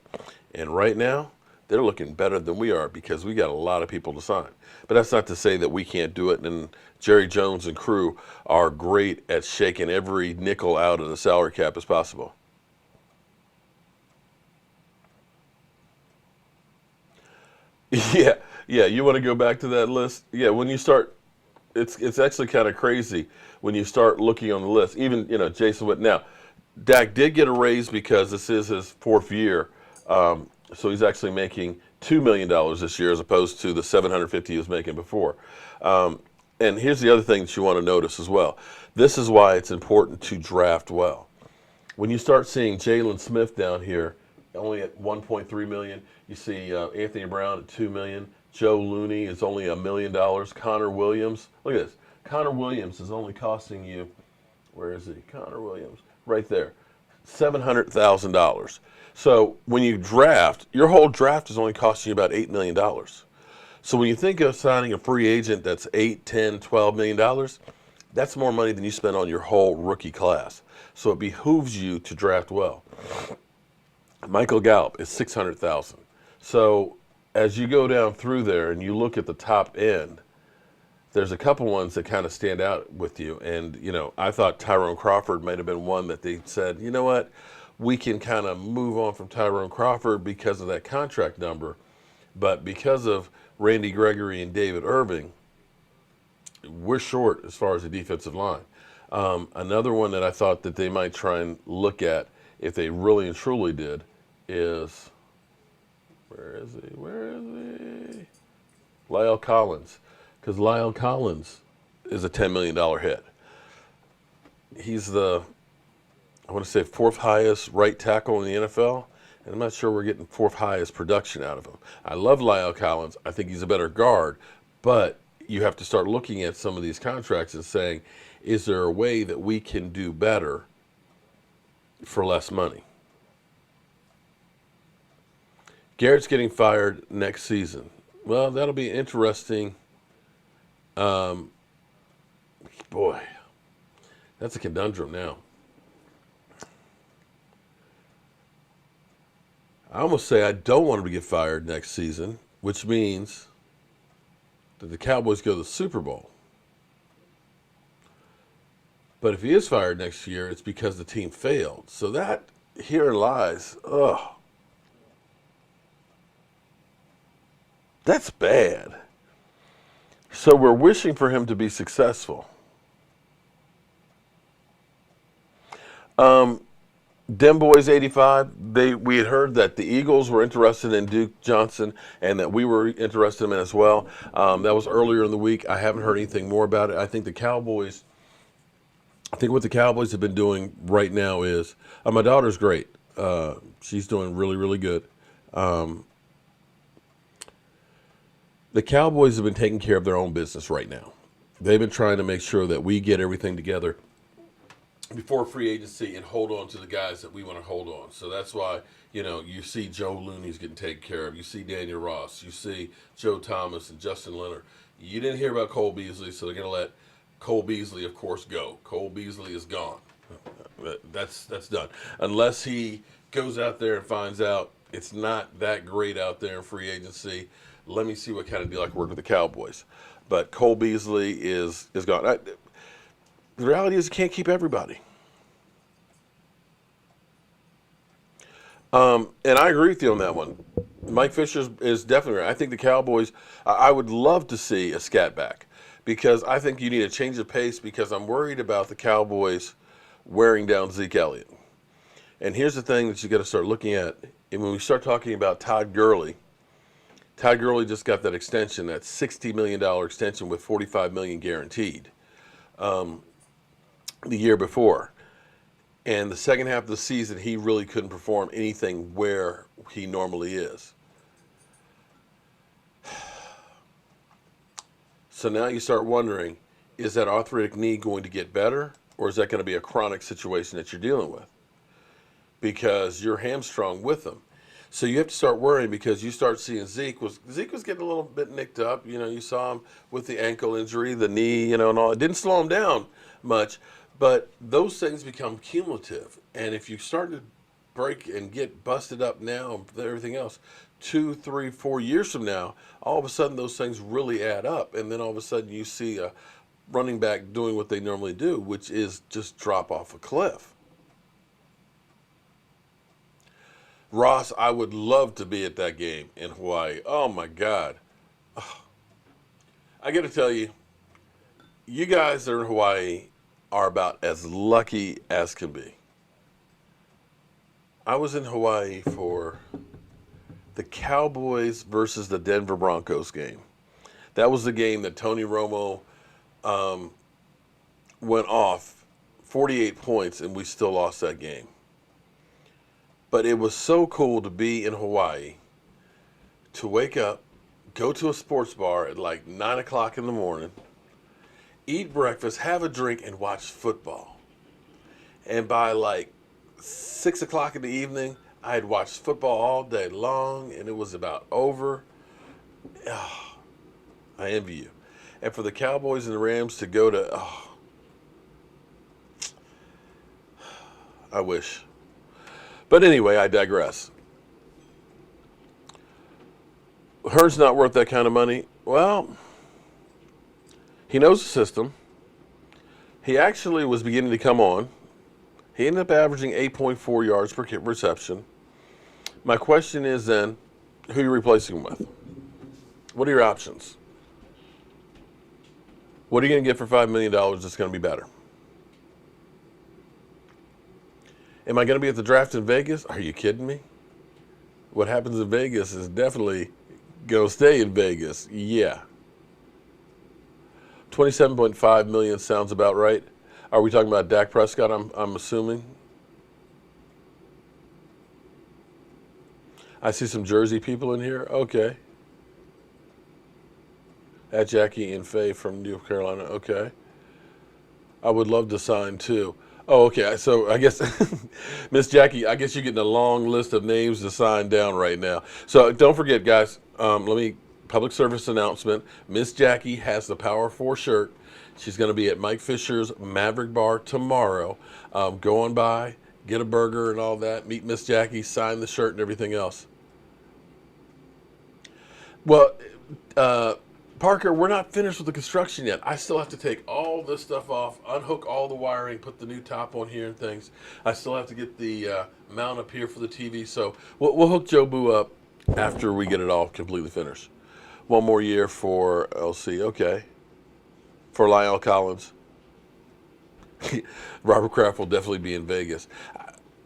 And right now, they're looking better than we are because we got a lot of people to sign. But that's not to say that we can't do it. And Jerry Jones and crew are great at shaking every nickel out of the salary cap as possible. Yeah, yeah. You want to go back to that list? Yeah. When you start, it's actually kind of crazy when you start looking on the list. Even Jason Witt. Now, Dak did get a raise because this is his fourth year, so he's actually making $2 million this year as opposed to the $750 he was making before. And here's the other thing that you want to notice as well. This is why it's important to draft well. When you start seeing Jalen Smith down here, only at $1.3 million, you see Anthony Brown at $2 million. Joe Looney is only $1 million. Connor Williams, look at this. Connor Williams is only costing you, where is he? Connor Williams, right there, $700,000. So when you draft, your whole draft is only costing you about $8 million. So when you think of signing a free agent that's $8, $10, $12 million, that's more money than you spend on your whole rookie class. So it behooves you to draft well. Michael Gallup is $600,000. So as you go down through there and you look at the top end, there's a couple ones that kind of stand out with you. And, I thought Tyrone Crawford might have been one that they said, you know what, we can kind of move on from Tyrone Crawford because of that contract number. But because of Randy Gregory and David Irving, we're short as far as the defensive line. Another one that I thought that they might try and look at if they really and truly did is, where is he? Lyle Collins. Because Lyle Collins is a $10 million hit. He's the, I want to say, fourth highest right tackle in the NFL, and I'm not sure we're getting fourth highest production out of him. I love Lyle Collins. I think he's a better guard, but you have to start looking at some of these contracts and saying, is there a way that we can do better for less money? Garrett's getting fired next season. Well, that'll be interesting. Boy, that's a conundrum now. I almost say I don't want him to get fired next season, which means that the Cowboys go to the Super Bowl. But if he is fired next year, it's because the team failed. So that herein lies, that's bad. So we're wishing for him to be successful. Dem Boys 85, we had heard that the Eagles were interested in Duke Johnson and that we were interested in him as well. That was earlier in the week. I haven't heard anything more about it. I think what the Cowboys have been doing right now is, my daughter's great. She's doing really, really good. The Cowboys have been taking care of their own business right now. They've been trying to make sure that we get everything together before free agency and hold on to the guys that we want to hold on. So that's why, you see Joe Looney's getting taken care of. You see Daniel Ross. You see Joe Thomas and Justin Leonard. You didn't hear about Cole Beasley, so they're going to let Cole Beasley, of course, go. Cole Beasley is gone. That's done. Unless he goes out there and finds out it's not that great out there in free agency, let me see what kind of deal I can work with the Cowboys. But Cole Beasley is gone. The reality is you can't keep everybody. And I agree with you on that one. Mike Fisher is definitely right. I think the Cowboys, I would love to see a scat back because I think you need a change of pace because I'm worried about the Cowboys wearing down Zeke Elliott. And here's the thing that you got to start looking at. And when we start talking about Todd Gurley just got that extension, that $60 million extension with $45 million guaranteed the year before. And the second half of the season, he really couldn't perform anything where he normally is. So now you start wondering, is that arthritic knee going to get better, or is that going to be a chronic situation that you're dealing with? Because you're hamstrung with him. So you have to start worrying because you start seeing Zeke was getting a little bit nicked up. You saw him with the ankle injury, the knee, and all. It didn't slow him down much, but those things become cumulative. And if you start to break and get busted up now and everything else, 2, 3, 4 years from now, all of a sudden those things really add up. And then all of a sudden you see a running back doing what they normally do, which is just drop off a cliff. Ross, I would love to be at that game in Hawaii. Oh, my God. I got to tell you, you guys that are in Hawaii are about as lucky as can be. I was in Hawaii for the Cowboys versus the Denver Broncos game. That was the game that Tony Romo went off 48 points, and we still lost that game. But it was so cool to be in Hawaii, to wake up, go to a sports bar at like 9 o'clock in the morning, eat breakfast, have a drink, and watch football. And by like 6 o'clock in the evening, I had watched football all day long, and it was about over. Oh, I envy you. And for the Cowboys and the Rams to go to, I wish. But anyway, I digress. Hurns not worth that kind of money. Well, he knows the system. He actually was beginning to come on. He ended up averaging 8.4 yards per reception. My question is then, who are you replacing him with? What are your options? What are you going to get for $5 million that's going to be better? Am I going to be at the draft in Vegas? Are you kidding me? What happens in Vegas is definitely going to stay in Vegas. Yeah. $27.5 million sounds about right. Are we talking about Dak Prescott, I'm assuming? I see some Jersey people in here. Okay. At Jackie and Faye from North Carolina. Okay. I would love to sign too. Oh, okay. So I guess, Miss Jackie, I guess you're getting a long list of names to sign down right now. So don't forget, guys, public service announcement. Miss Jackie has the Power 4 shirt. She's going to be at Mike Fisher's Maverick Bar tomorrow. Go on by, get a burger and all that, meet Miss Jackie, sign the shirt and everything else. Well, Parker, we're not finished with the construction yet. I still have to take all this stuff off, unhook all the wiring, put the new top on here and things. I still have to get the mount up here for the TV. So we'll hook Joe Boo up after we get it all completely finished. One more year for LC. Okay. For Lyle Collins. Robert Kraft will definitely be in Vegas.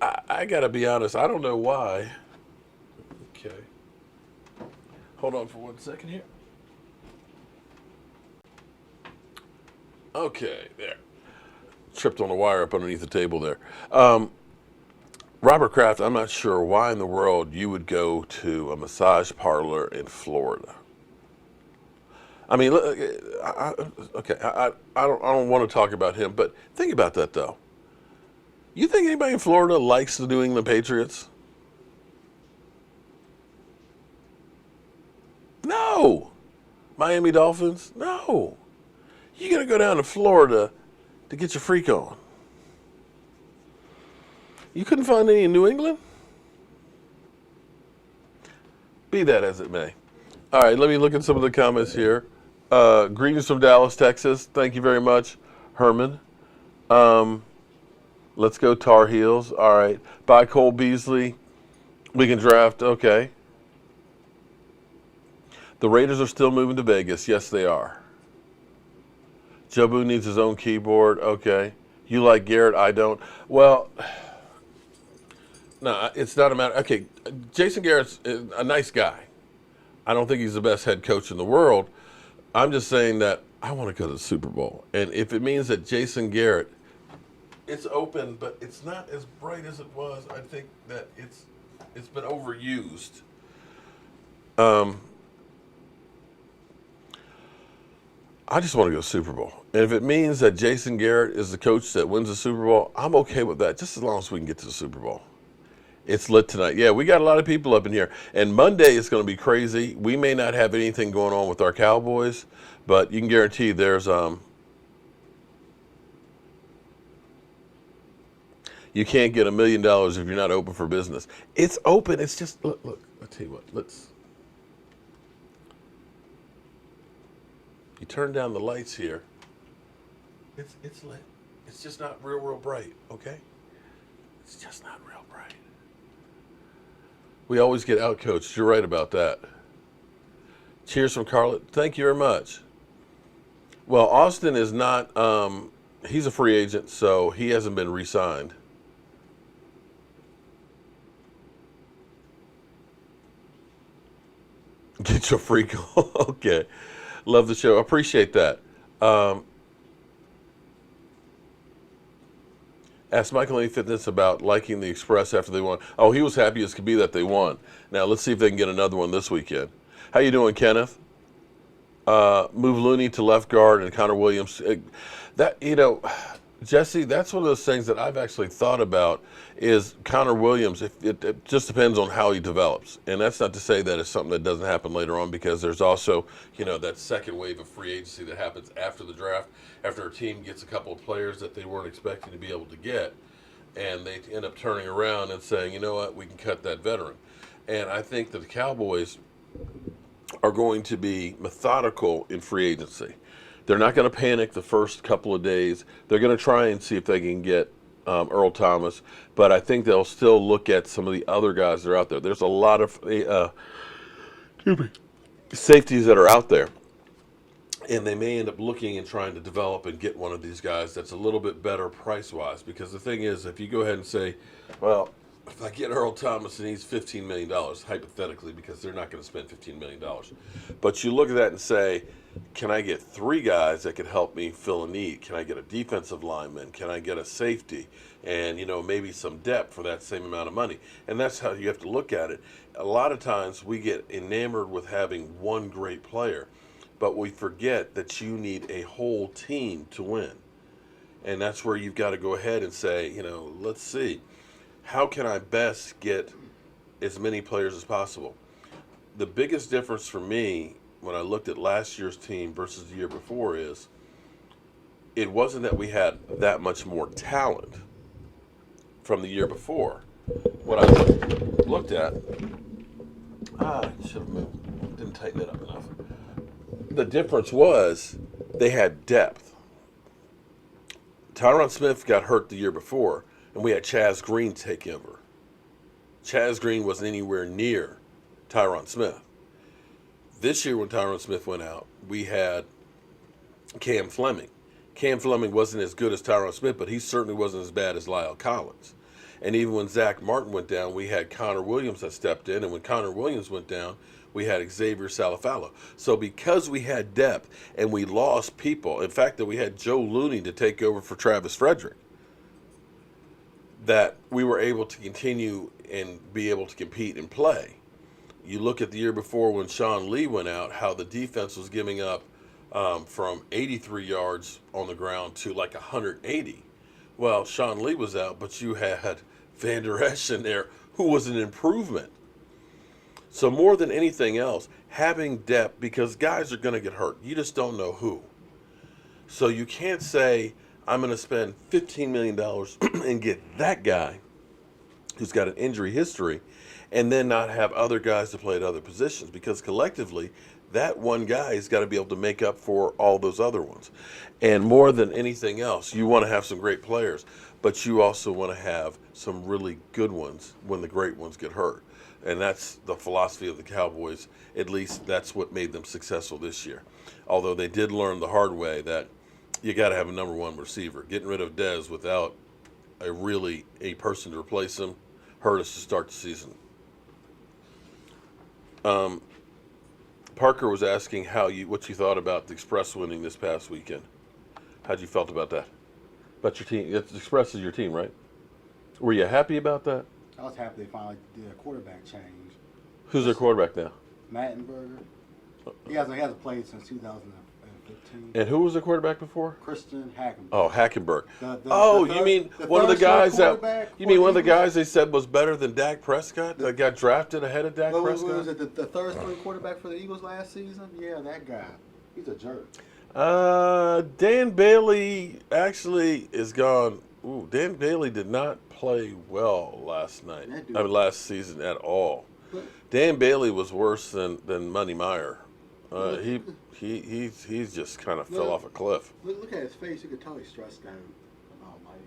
I got to be honest. I don't know why. Okay. Hold on for 1 second here. Okay, there. Tripped on the wire up underneath the table there. Robert Kraft, I'm not sure why in the world you would go to a massage parlor in Florida. I mean, I don't want to talk about him, but think about that though. You think anybody in Florida likes the New England Patriots? No. Miami Dolphins? No. You got to go down to Florida to get your freak on. You couldn't find any in New England? Be that as it may. All right, let me look at some of the comments here. Greetings from Dallas, Texas. Thank you very much, Herman. Let's go Tar Heels. All right. Bye, Cole Beasley. We can draft. Okay. The Raiders are still moving to Vegas. Yes, they are. Jobu needs his own keyboard. Okay. You like Garrett? I don't. Well, no, it's not a matter. Okay. Jason Garrett's a nice guy. I don't think he's the best head coach in the world. I'm just saying that I want to go to the Super Bowl. And if it means that Jason Garrett, it's open, but it's not as bright as it was. I think that it's been overused. I just want to go Super Bowl. And if it means that Jason Garrett is the coach that wins the Super Bowl, I'm okay with that, just as long as we can get to the Super Bowl. It's lit tonight. Yeah, we got a lot of people up in here. And Monday is going to be crazy. We may not have anything going on with our Cowboys, but you can guarantee there's you can't get $1 million if you're not open for business. It's open. It's just, look. I'll tell you what, you turn down the lights here. It's lit. It's just not real bright, okay? It's just not real bright. We always get outcoached. You're right about that. Cheers from Carlet. Thank you very much. Well, Austin is not, he's a free agent, so he hasn't been re-signed. Get your free call. Okay. Love the show. Appreciate that. Asked Michael A. Fitness about liking the Express after they won. Oh, he was happy as could be that they won. Now, let's see if they can get another one this weekend. How you doing, Kenneth? Move Looney to left guard and Connor Williams. Jesse, that's one of those things that I've actually thought about is Connor Williams. It just depends on how he develops. And that's not to say that it's something that doesn't happen later on, because there's also, that second wave of free agency that happens after the draft, after a team gets a couple of players that they weren't expecting to be able to get, and they end up turning around and saying, you know what, we can cut that veteran. And I think that the Cowboys are going to be methodical in free agency. They're not going to panic the first couple of days. They're going to try and see if they can get Earl Thomas, but I think they'll still look at some of the other guys that are out there. There's a lot of safeties that are out there, and they may end up looking and trying to develop and get one of these guys that's a little bit better price-wise, because the thing is, if you go ahead and say, well, if I get Earl Thomas and he's $15 million, hypothetically, because they're not going to spend $15 million. But you look at that and say, can I get three guys that could help me fill a need? Can I get a defensive lineman? Can I get a safety? And, maybe some depth for that same amount of money. And that's how you have to look at it. A lot of times we get enamored with having one great player, but we forget that you need a whole team to win. And that's where you've got to go ahead and say, let's see. How can I best get as many players as possible? The biggest difference for me when I looked at last year's team versus the year before is it wasn't that we had that much more talent from the year before. What I looked at, I should have moved, didn't tighten it up enough. The difference was they had depth. Tyron Smith got hurt the year before, and we had Chaz Green take over. Chaz Green wasn't anywhere near Tyron Smith. This year when Tyron Smith went out, we had Cam Fleming. Cam Fleming wasn't as good as Tyron Smith, but he certainly wasn't as bad as Lyle Collins. And even when Zach Martin went down, we had Connor Williams that stepped in. And when Connor Williams went down, we had Xavier Salafalo. So because we had depth and we lost people, in fact, that we had Joe Looney to take over for Travis Frederick, that we were able to continue and be able to compete and play. You look at the year before when Shawn Lee went out, how the defense was giving up from 83 yards on the ground to like 180. Well, Shawn Lee was out, but you had Van Der Esch in there, who was an improvement. So more than anything else, having depth, because guys are going to get hurt. You just don't know who. So you can't say, I'm going to spend $15 million and get that guy who's got an injury history, and then not have other guys to play at other positions, because collectively that one guy has got to be able to make up for all those other ones. And more than anything else, you want to have some great players, but you also want to have some really good ones when the great ones get hurt. And that's the philosophy of the Cowboys. At least that's what made them successful this year. Although they did learn the hard way that you got to have a number one receiver. Getting rid of Dez without a person to replace him hurt us to start the season. Parker was asking what you thought about the Express winning this past weekend. How'd you felt about that? About your team? The Express is your team, right? Were you happy about that? I was happy they finally did a quarterback change. Who's their quarterback now? Mattenberger. He hasn't played since 2015. And who was the quarterback before? Christian Hackenberg. Oh, Hackenberg. You mean one of the guys one of the guys they said was better than Dak Prescott that got drafted ahead of Dak Prescott? Was it the third string quarterback for the Eagles last season? Yeah, that guy. He's a jerk. Dan Bailey actually is gone. Dan Bailey did not play well last season at all. Dan Bailey was worse than Money Meyer. He's just kind of fell off a cliff. Look at his face. You can tell he's stressed out about life.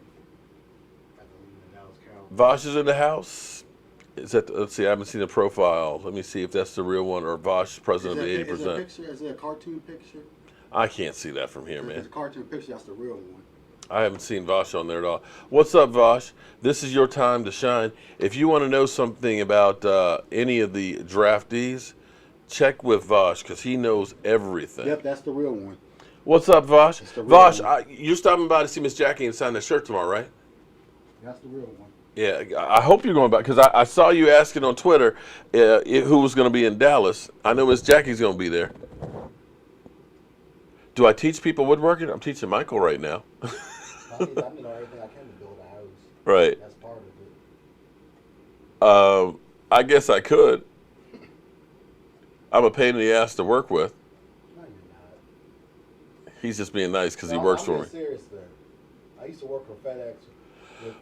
After leaving the Dallas Cowboys. Vosh is in the house. Is that? Let's see. I haven't seen the profile. Let me see if that's the real one or Vosh, president of the 80%. Is it a cartoon picture? I can't see that from here, If man. it's a cartoon picture, that's the real one. I haven't seen Vosh on there at all. What's up, Vosh? This is your time to shine. If you want to know something about any of the draftees, check with Vosh because he knows everything. Yep, that's the real one. What's up, Vosh? That's the real Vosh, one. you're stopping by to see Miss Jackie and sign that shirt tomorrow, right? That's the real one. Yeah, I hope you're going back because I saw you asking on Twitter who was going to be in Dallas. I know Miss Jackie's going to be there. Do I teach people woodworking? I'm teaching Michael right now. I mean, everything I can to build a house. Right. That's part of it. I guess I could. I'm a pain in the ass to work with. No, you're not. He's just being nice because he works for me. I'm serious then. I used to work for FedEx.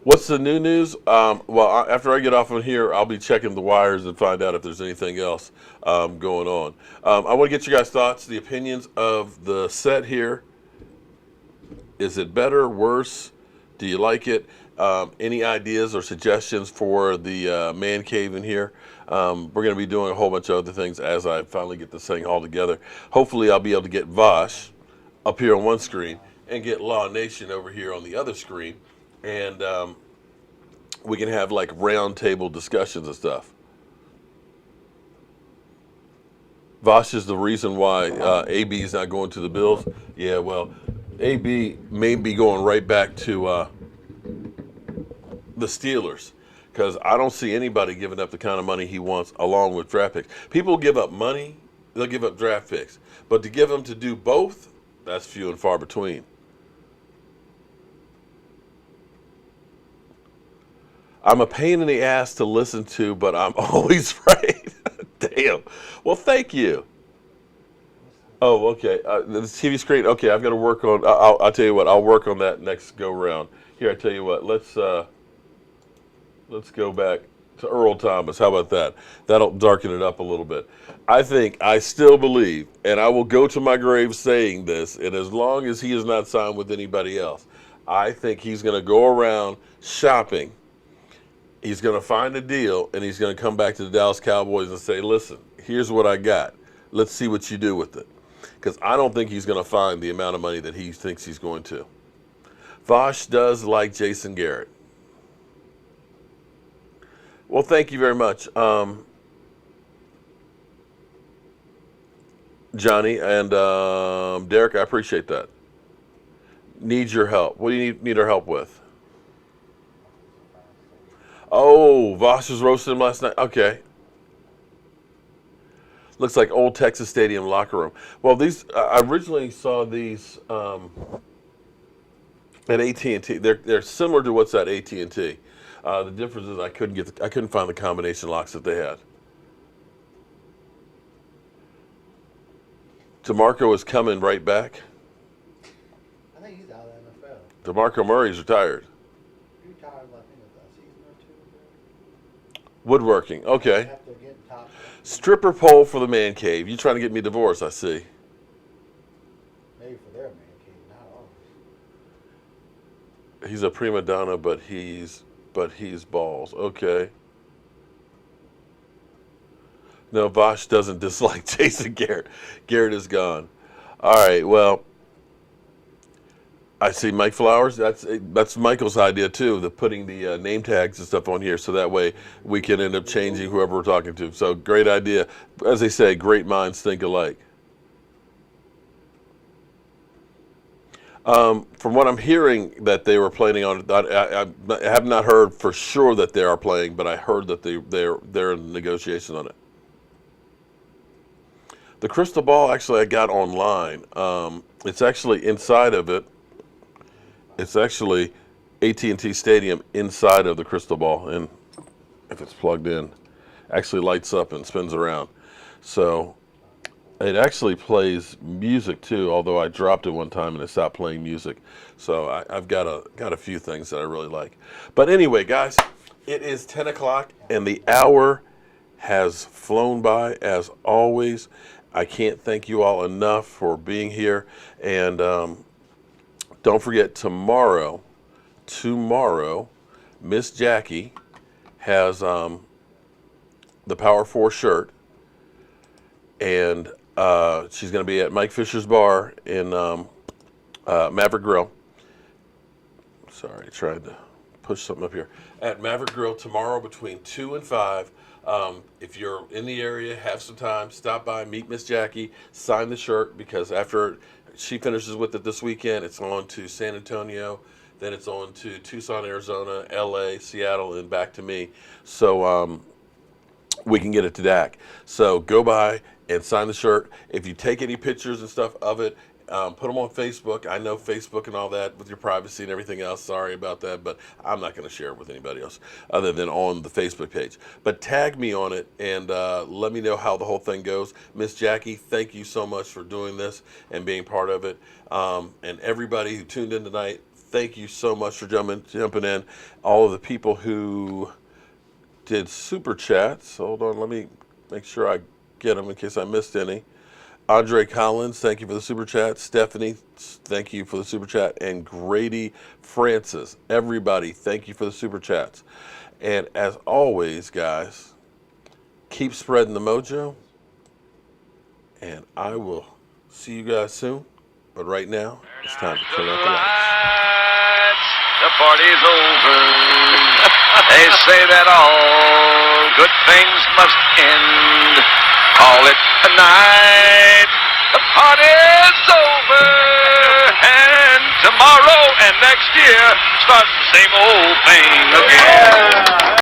What's the new news? Well, after I get off of here, I'll be checking the wires and find out if there's anything else going on. I want to get you guys' thoughts, the opinions of the set here. Is it better, worse? Do you like it? Any ideas or suggestions for the man cave in here? We're going to be doing a whole bunch of other things as I finally get this thing all together. Hopefully, I'll be able to get Vosh up here on one screen and get Law Nation over here on the other screen. And we can have like round table discussions and stuff. Vosh is the reason why AB is not going to the Bills. Yeah, well, AB may be going right back to the Steelers because I don't see anybody giving up the kind of money he wants along with draft picks. People give up money, they'll give up draft picks. But to give them to do both, that's few and far between. I'm a pain in the ass to listen to, but I'm always right. Damn. Well, thank you. Oh, okay. The TV screen. Okay, I've got to work on. I'll tell you what. I'll work on that next go round. Here, I tell you what. Let's go back to Earl Thomas. How about that? That'll darken it up a little bit. I still believe, and I will go to my grave saying this. And as long as he is not signed with anybody else, I think he's going to go around shopping. He's going to find a deal, and he's going to come back to the Dallas Cowboys and say, listen, here's what I got. Let's see what you do with it. Because I don't think he's going to find the amount of money that he thinks he's going to. Vosh does like Jason Garrett. Well, thank you very much, Johnny and Derek. I appreciate that. Need your help. What do you need our help with? Oh, Vosh was roasting him last night. Okay. Looks like old Texas Stadium locker room. Well, these I originally saw these at AT&T. They're similar to what's at AT&T. The difference is I couldn't find the combination locks that they had. DeMarco is coming right back. I think he's out of the NFL. DeMarco Murray's retired. He retired, I think, a season or two ago. Woodworking. Okay. After getting top. Stripper pole for the man cave. You trying to get me divorced, I see. Maybe for their man cave, not ours. He's a prima donna, but he's balls. Okay. No, Vosh doesn't dislike Jason Garrett. Garrett is gone. All right, well, I see Mike Flowers. That's Michael's idea, too, putting the name tags and stuff on here so that way we can end up changing whoever we're talking to. So great idea. As they say, great minds think alike. From what I'm hearing that they were planning on, I have not heard for sure that they are playing, but I heard that they're in negotiation on it. The crystal ball, actually, I got online. It's actually inside of it. It's actually AT&T Stadium inside of the crystal ball, and if it's plugged in, actually lights up and spins around. So it actually plays music too, although I dropped it one time and it stopped playing music. So I've got a few things that I really like. But anyway, guys, it is 10 o'clock and the hour has flown by as always. I can't thank you all enough for being here. And don't forget, tomorrow, Miss Jackie has the Power 4 shirt. And she's going to be at Mike Fisher's Bar in Maverick Grill. Sorry, I tried to push something up here. At Maverick Grill tomorrow between 2 and 5. If you're in the area, have some time, stop by, meet Miss Jackie, sign the shirt, because after she finishes with it this weekend, it's on to San Antonio, then it's on to Tucson, Arizona, LA, Seattle, and back to me. So we can get it to Dak. So go by and sign the shirt. If you take any pictures and stuff of it, put them on Facebook. I know Facebook and all that with your privacy and everything else. Sorry about that, but I'm not going to share it with anybody else other than on the Facebook page. But tag me on it and let me know how the whole thing goes. Miss Jackie, thank you so much for doing this and being part of it. And everybody who tuned in tonight, thank you so much for jumping in. All of the people who did super chats. Hold on, let me make sure I get them in case I missed any. Andre Collins, thank you for the super chat. Stephanie, thank you for the super chat. And Grady Francis, everybody, thank you for the super chats. And as always, guys, keep spreading the mojo. And I will see you guys soon. But right now, it's time to turn out the lights. The party's over. They say that all good things must end. Call it a night. The party's over. And tomorrow and next year, start the same old thing again.